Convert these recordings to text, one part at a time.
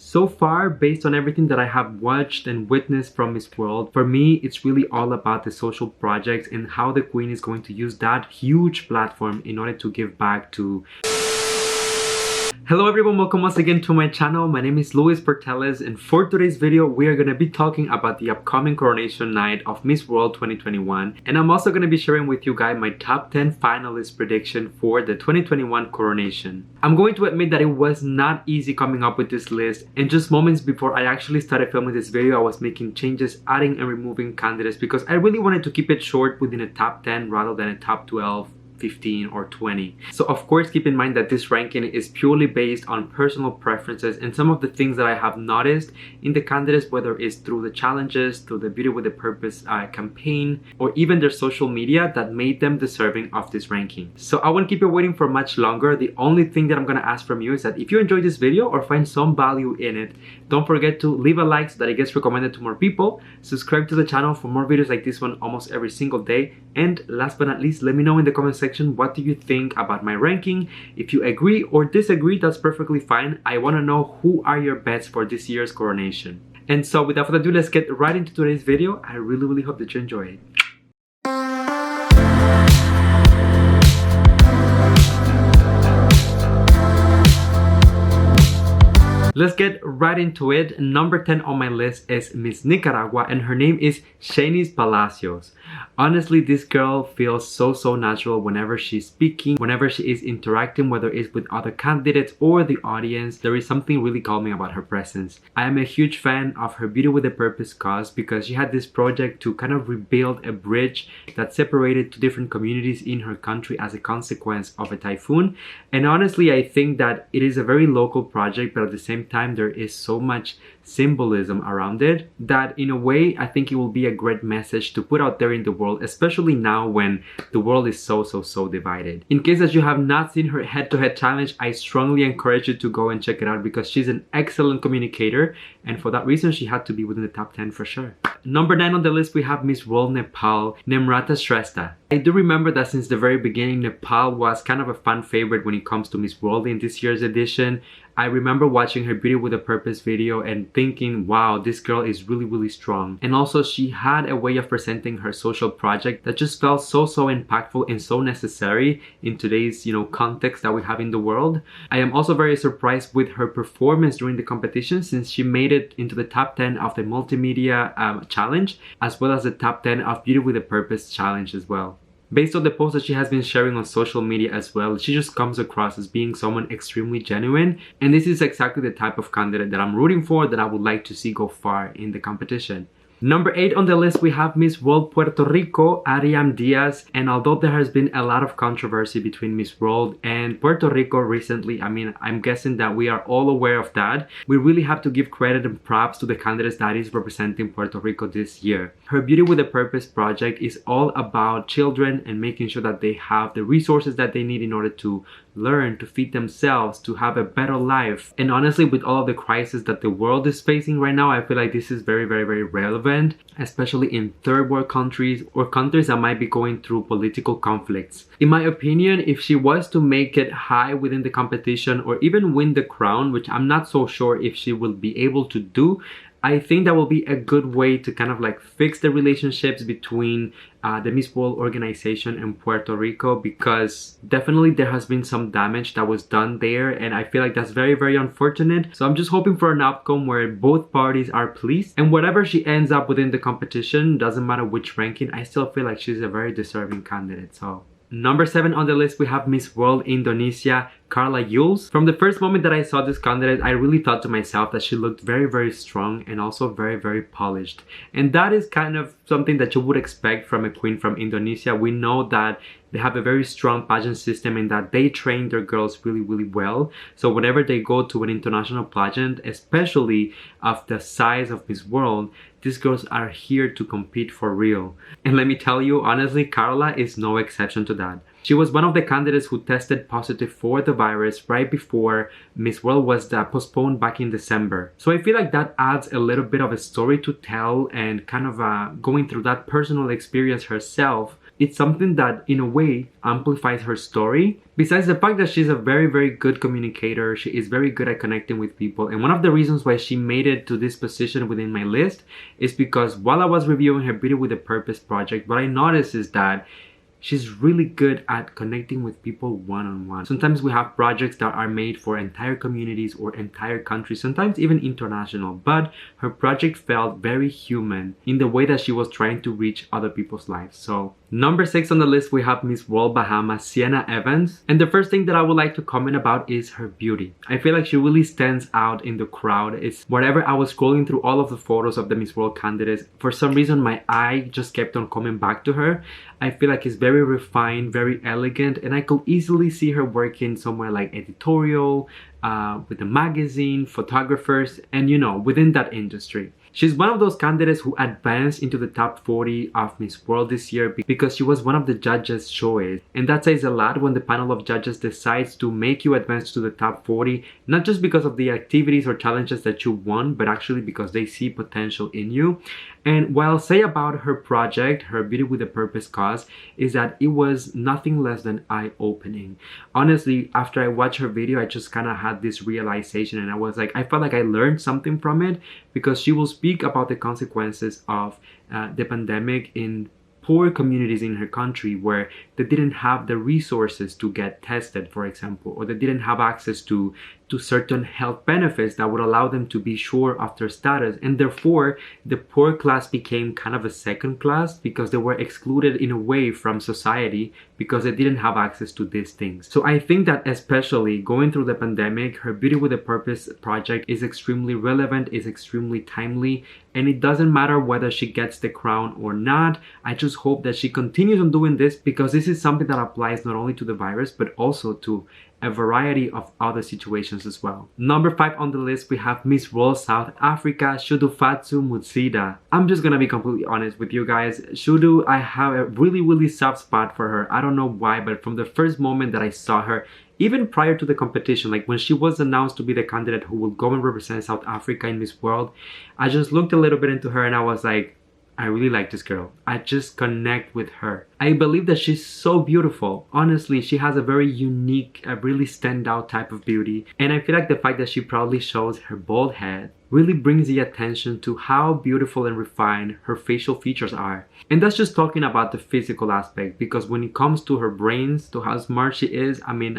So far, based on everything that I have watched and witnessed from Miss World, for me, it's really all about the social projects and how the Queen is going to use that huge platform in order to give back to... Hello everyone, welcome once again to my channel. My name is Portelles, and for today's video we are going to be talking about the upcoming coronation night of Miss World 2021, and I'm also going to be sharing with you guys my top 10 finalist prediction for the 2021 coronation. I'm going to admit that it was not easy coming up with this list, and just moments before I actually started filming this video I was making changes, adding and removing candidates, because I really wanted to keep it short within a top 10 rather than a top 12, 15 or 20. So of course keep in mind that this ranking is purely based on personal preferences and some of the things that I have noticed in the candidates, whether it's through the challenges, through the Beauty with a Purpose campaign, or even their social media, that made them deserving of this ranking. So I won't keep you waiting for much longer. The only thing that I'm gonna ask from you is that if you enjoyed this video or find some value in it, don't forget to leave a like so that it gets recommended to more people, subscribe to the channel for more videos like this one almost every single day, and last but not least, let me know in the comment section what do you think about my ranking. If you agree or disagree, that's perfectly fine. I want to know who are your bets for this year's coronation. And so without further ado, let's get right into today's video. I really hope that you enjoy it. Let's get right into it. Number 10 on my list is Miss Nicaragua, and her name is Shanice Palacios. Honestly, this girl feels so natural whenever she's speaking, whenever she is interacting, whether it's with other candidates or the audience. There is something really calming about her presence. I am a huge fan of her Beauty with a Purpose cause, because she had this project to kind of rebuild a bridge that separated two different communities in her country as a consequence of a typhoon. And honestly, I think that it is a very local project, but at the same time there is so much symbolism around it that in a way I think it will be a great message to put out there in the world, especially now when the world is so divided. In case that you have not seen her head-to-head challenge, I strongly encourage you to go and check it out, because she's an excellent communicator, and for that reason she had to be within the top 10 for sure. Number 9 on the list we have Miss World Nepal, Nemrata Shrestha. I do remember that since the very beginning Nepal was kind of a fan favorite when it comes to Miss World in this year's edition. I remember watching her Beauty with a Purpose video and thinking, wow, this girl is really strong. And also she had a way of presenting her social project that just felt so impactful and so necessary in today's, context that we have in the world. I am also very surprised with her performance during the competition, since she made it into the top 10 of the multimedia challenge, as well as the top 10 of Beauty with a Purpose challenge as well. Based on the posts that she has been sharing on social media as well, she just comes across as being someone extremely genuine, and this is exactly the type of candidate that I'm rooting for, that I would like to see go far in the competition. Number 8 on the list we have Miss World Puerto Rico, Ariam Diaz, and although there has been a lot of controversy between Miss World and Puerto Rico recently, I mean, I'm guessing that we are all aware of that, we really have to give credit and props to the candidates that is representing Puerto Rico this year. Her Beauty with a Purpose project is all about children and making sure that they have the resources that they need in order to learn, to feed themselves, to have a better life. And honestly, with all of the crisis that the world is facing right now, I feel like this is very relevant, especially in third world countries or countries that might be going through political conflicts. In my opinion, if she was to make it high within the competition or even win the crown, which I'm not so sure if she will be able to do, I think that will be a good way to kind of like fix the relationships between the Miss World organization and Puerto Rico, because definitely there has been some damage that was done there, and I feel like that's very unfortunate. So I'm just hoping for an outcome where both parties are pleased, and whatever she ends up within the competition, doesn't matter which ranking, I still feel like she's a very deserving candidate. So number 7 on the list we have Miss World Indonesia, Carla Yules. From the first moment that I saw this candidate, I really thought to myself that she looked very strong and also very polished. And that is kind of something that you would expect from a queen from Indonesia. We know that they have a very strong pageant system and that they train their girls really well. So whenever they go to an international pageant, especially of the size of Miss World, these girls are here to compete for real. And let me tell you, honestly, Carla is no exception to that. She was one of the candidates who tested positive for the virus right before Miss World was postponed back in December. So I feel like that adds a little bit of a story to tell, and kind of going through that personal experience herself it's something that in a way amplifies her story. Besides the fact that she's a very, very good communicator, she is very good at connecting with people. And one of the reasons why she made it to this position within my list is because while I was reviewing her Beauty with a Purpose project, what I noticed is that she's really good at connecting with people one-on-one. Sometimes we have projects that are made for entire communities or entire countries, sometimes even international, but her project felt very human in the way that she was trying to reach other people's lives. So number 6 on the list, we have Miss World Bahamas, Sienna Evans. And the first thing that I would like to comment about is her beauty. I feel like she really stands out in the crowd. It's whenever I was scrolling through all of the photos of the Miss World candidates, for some reason my eye just kept on coming back to her. I feel like it's very refined, very elegant, and I could easily see her working somewhere like editorial, with a magazine, photographers, and within that industry. She's one of those candidates who advanced into the top 40 of Miss World this year because she was one of the judges' choice. And that says a lot when the panel of judges decides to make you advance to the top 40, not just because of the activities or challenges that you won, but actually because they see potential in you. And what I'll say about her project, her Beauty with a Purpose cause, is that it was nothing less than eye-opening. Honestly, after I watched her video, I just kind of had this realization, and I was like, I felt like I learned something from it, because she will speak about the consequences of the pandemic in poor communities in her country where they didn't have the resources to get tested, for example, or they didn't have access to certain health benefits that would allow them to be sure of their status, and therefore the poor class became kind of a second class because they were excluded in a way from society because they didn't have access to these things. So I think that especially going through the pandemic, her Beauty with a Purpose project is extremely relevant, is extremely timely, and it doesn't matter whether she gets the crown or not. I just hope that she continues on doing this, because this is something that applies not only to the virus but also to a variety of other situations as well. Number 5 on the list, we have Miss World South Africa, Shudufatsu Mutsida. I'm just gonna be completely honest with you guys. Shudu, I have a really, really soft spot for her. I don't know why, but from the first moment that I saw her, even prior to the competition, like when she was announced to be the candidate who will go and represent South Africa in Miss World, I just looked a little bit into her and I was like, I really like this girl. I just connect with her. I believe that she's so beautiful. Honestly, she has a very unique, a really standout type of beauty. And I feel like the fact that she proudly shows her bald head really brings the attention to how beautiful and refined her facial features are. And that's just talking about the physical aspect, because when it comes to her brains, to how smart she is, I mean,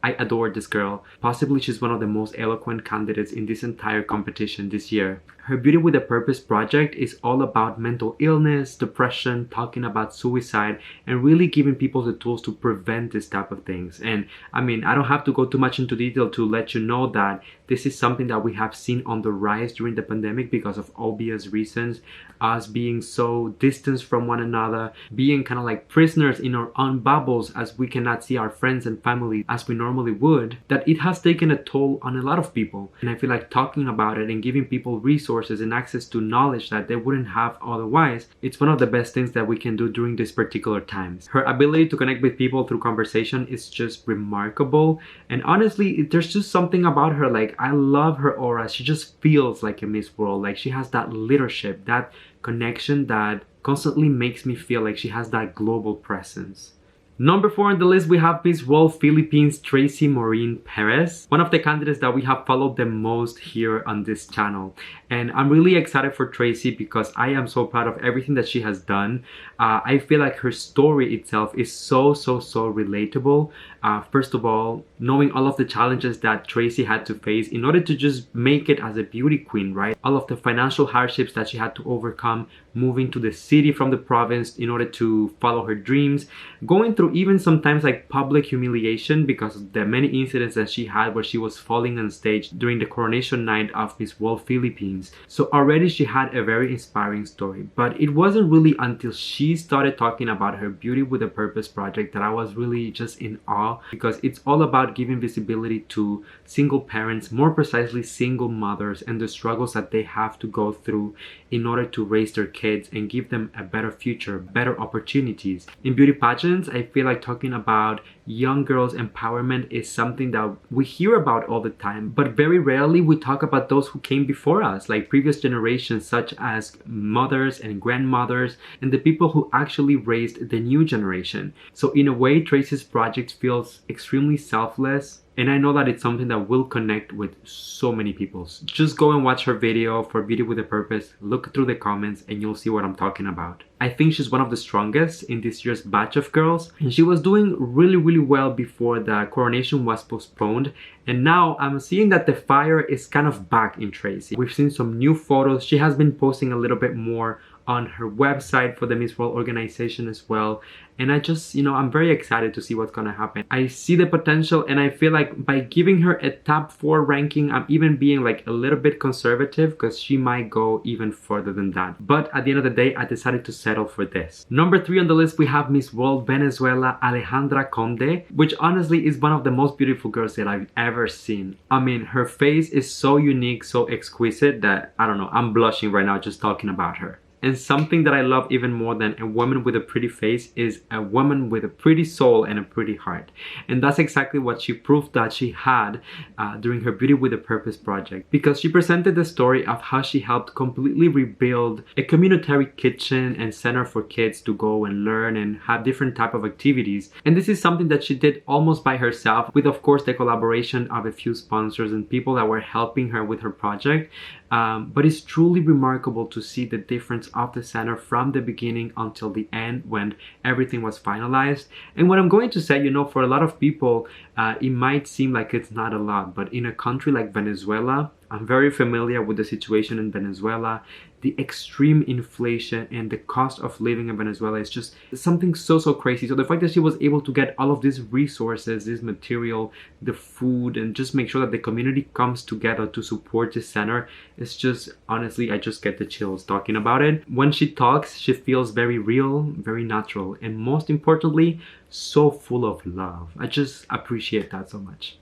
I adore this girl. Possibly she's one of the most eloquent candidates in this entire competition this year. Her Beauty with a Purpose project is all about mental illness, depression, talking about suicide, and really giving people the tools to prevent this type of things. And I mean, I don't have to go too much into detail to let you know that this is something that we have seen on the rise during the pandemic because of obvious reasons. Us being so distanced from one another, being kind of like prisoners in our own bubbles as we cannot see our friends and family as we normally would, that it has taken a toll on a lot of people. And I feel like talking about it and giving people resources and access to knowledge that they wouldn't have otherwise, it's one of the best things that we can do during these particular times. Her ability to connect with people through conversation is just remarkable, and honestly, there's just something about her, like I love her aura. She just feels like a Miss World. Like she has that leadership, that connection that constantly makes me feel like she has that global presence. Number 4 on the list, we have Miss World Philippines, Tracy Maureen Perez, one of the candidates that we have followed the most here on this channel. And I'm really excited for Tracy because I am so proud of everything that she has done. I feel like her story itself is so relatable. First of all, knowing all of the challenges that Tracy had to face in order to just make it as a beauty queen, right? All of the financial hardships that she had to overcome, moving to the city from the province in order to follow her dreams, going through even sometimes like public humiliation because of the many incidents that she had where she was falling on stage during the coronation night of Miss World Philippines. So already she had a very inspiring story, but it wasn't really until she started talking about her Beauty with a Purpose project that I was really just in awe, because it's all about giving visibility to single parents, more precisely single mothers, and the struggles that they have to go through in order to raise their kids and give them a better future, better opportunities. In beauty pageants, I feel like talking about young girls empowerment is something that we hear about all the time, but very rarely we talk about those who came before us, like previous generations such as mothers and grandmothers and the people who actually raised the new generation. So in a way, Tracy's project feels extremely selfless, and I know that it's something that will connect with so many people. Just go and watch her video for Beauty with a Purpose, look through the comments, and you'll see what I'm talking about. I think she's one of the strongest in this year's batch of girls, and she was doing really well before the coronation was postponed, and now I'm seeing that the fire is kind of back in Tracy. We've seen some new photos. She has been posting a little bit more on her website for the Miss World organization as well, and I just, I'm very excited to see what's gonna happen. I see the potential, and I feel like by giving her a top 4 ranking, I'm even being like a little bit conservative because she might go even further than that. But at the end of the day, I decided to settle for this. Number 3 on the list, we have Miss World Venezuela Alejandra Conde, which honestly is one of the most beautiful girls that I've ever seen. I mean, her face is so unique, so exquisite that, I don't know, I'm blushing right now just talking about her. And something that I love even more than a woman with a pretty face is a woman with a pretty soul and a pretty heart. And that's exactly what she proved that she had during her Beauty with a Purpose project, because she presented the story of how she helped completely rebuild a community kitchen and center for kids to go and learn and have different type of activities. And this is something that she did almost by herself, with of course the collaboration of a few sponsors and people that were helping her with her project. But it's truly remarkable to see the difference of the center from the beginning until the end when everything was finalized. And what I'm going to say, for a lot of people, it might seem like it's not a lot, but in a country like Venezuela, I'm very familiar with the situation in Venezuela. The extreme inflation and the cost of living in Venezuela is just something so crazy. So the fact that she was able to get all of these resources, this material, the food, and just make sure that the community comes together to support this center, it's just, honestly, I just get the chills talking about it. When she talks, she feels very real, very natural, and most importantly, so full of love. I just appreciate that so much.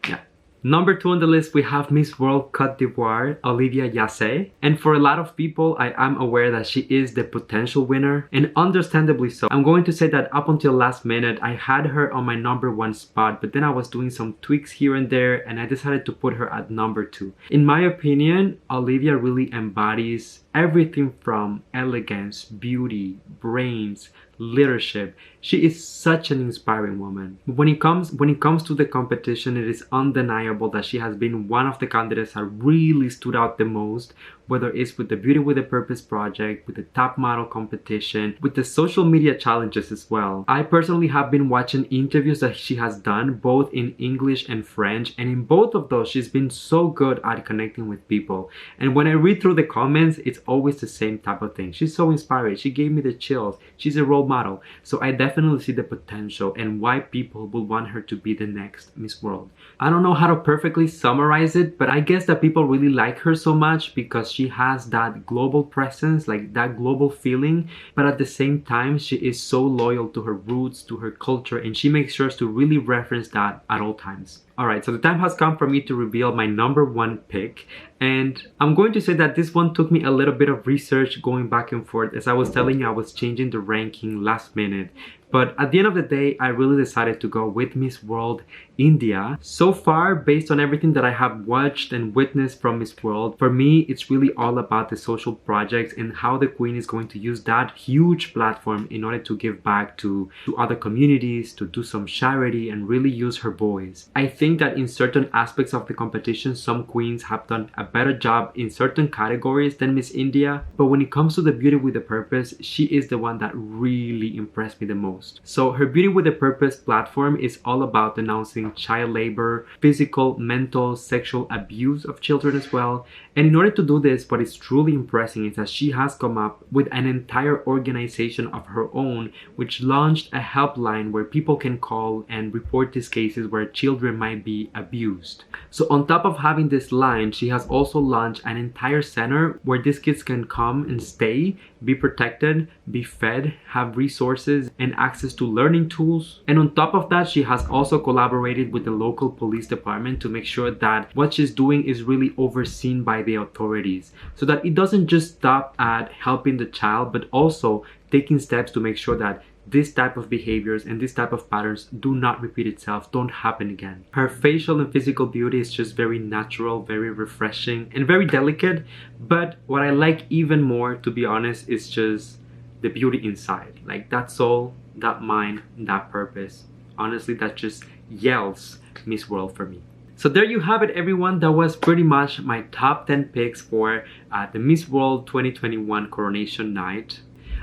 Yeah. Number 2 on the list, we have Miss World Côte d'Ivoire, Olivia Yassé. And for a lot of people, I am aware that she is the potential winner, and understandably so. I'm going to say that up until last minute, I had her on my number 1 spot, but then I was doing some tweaks here and there, and I decided to put her at number 2. In my opinion, Olivia really embodies everything from elegance, beauty, brains, leadership. She is such an inspiring woman. When it comes to the competition, it is undeniable that she has been one of the candidates that really stood out the most, whether it's with the Beauty with a Purpose project, with the top model competition, with the social media challenges as well. I personally have been watching interviews that she has done both in English and French, and in both of those she's been so good at connecting with people. And when I read through the comments, it's always the same type of thing. She's so inspiring. She gave me the chills. She's a role model. So I definitely see the potential and why people will want her to be the next Miss World. I don't know how to perfectly summarize it, but I guess that people really like her so much because she has that global presence, like that global feeling, but at the same time she is so loyal to her roots, to her culture, and she makes sure to really reference that at all times. Alright, so the time has come for me to reveal my number 1 pick, and I'm going to say that this one took me a little bit of research going back and forth. As I was telling you, I was changing the ranking last minute, but at the end of the day, I really decided to go with Miss World India. So far, based on everything that I have watched and witnessed from Miss World, for me, it's really all about the social projects and how the Queen is going to use that huge platform in order to give back to other communities, to do some charity, and really use her voice. I think that in certain aspects of the competition, some queens have done a better job in certain categories than Miss India, but when it comes to the Beauty with a Purpose, she is the one that really impressed me the most. So her Beauty with a Purpose platform is all about denouncing child labor, physical, mental, sexual abuse of children as well. And in order to do this, what is truly impressive is that she has come up with an entire organization of her own, which launched a helpline where people can call and report these cases where children might be abused. So on top of having this line, she has also launched an entire center where these kids can come and stay, be protected, be fed, have resources and access to learning tools. And on top of that, she has also collaborated with the local police department to make sure that what she's doing is really overseen by the authorities, so that it doesn't just stop at helping the child, but also taking steps to make sure that this type of behaviors and this type of patterns do not repeat itself, don't happen again. Her facial and physical beauty is just very natural, very refreshing, and very delicate. But what I like even more, to be honest, is just the beauty inside. Like that soul, that mind, that purpose. Honestly, that just yells Miss World for me. So there you have it, everyone. That was pretty much my top 10 picks for the Miss World 2021 coronation night.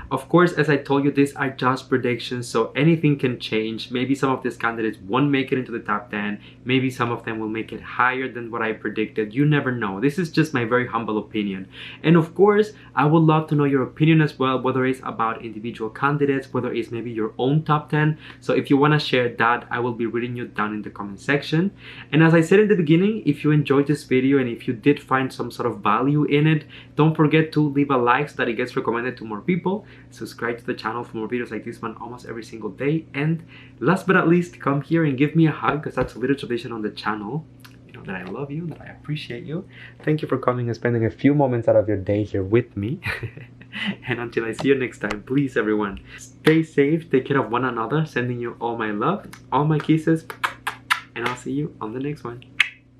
Of course, as I told you, these are just predictions, so anything can change. Maybe some of these candidates won't make it into the top 10. Maybe some of them will make it higher than what I predicted. You never know. This is just my very humble opinion. And of course, I would love to know your opinion as well, whether it's about individual candidates, whether it's maybe your own top 10. So if you want to share that, I will be reading you down in the comment section. And as I said in the beginning, if you enjoyed this video and if you did find some sort of value in it, don't forget to leave a like so that it gets recommended to more people. Subscribe to the channel for more videos like this one almost every single day. And last but not least, come here and give me a hug, because that's a little tradition on the channel. You know that I love you, that I appreciate you. Thank you for coming and spending a few moments out of your day here with me. And until I see you next time, please everyone, stay safe, take care of one another, sending you all my love, all my kisses, and I'll see you on the next one.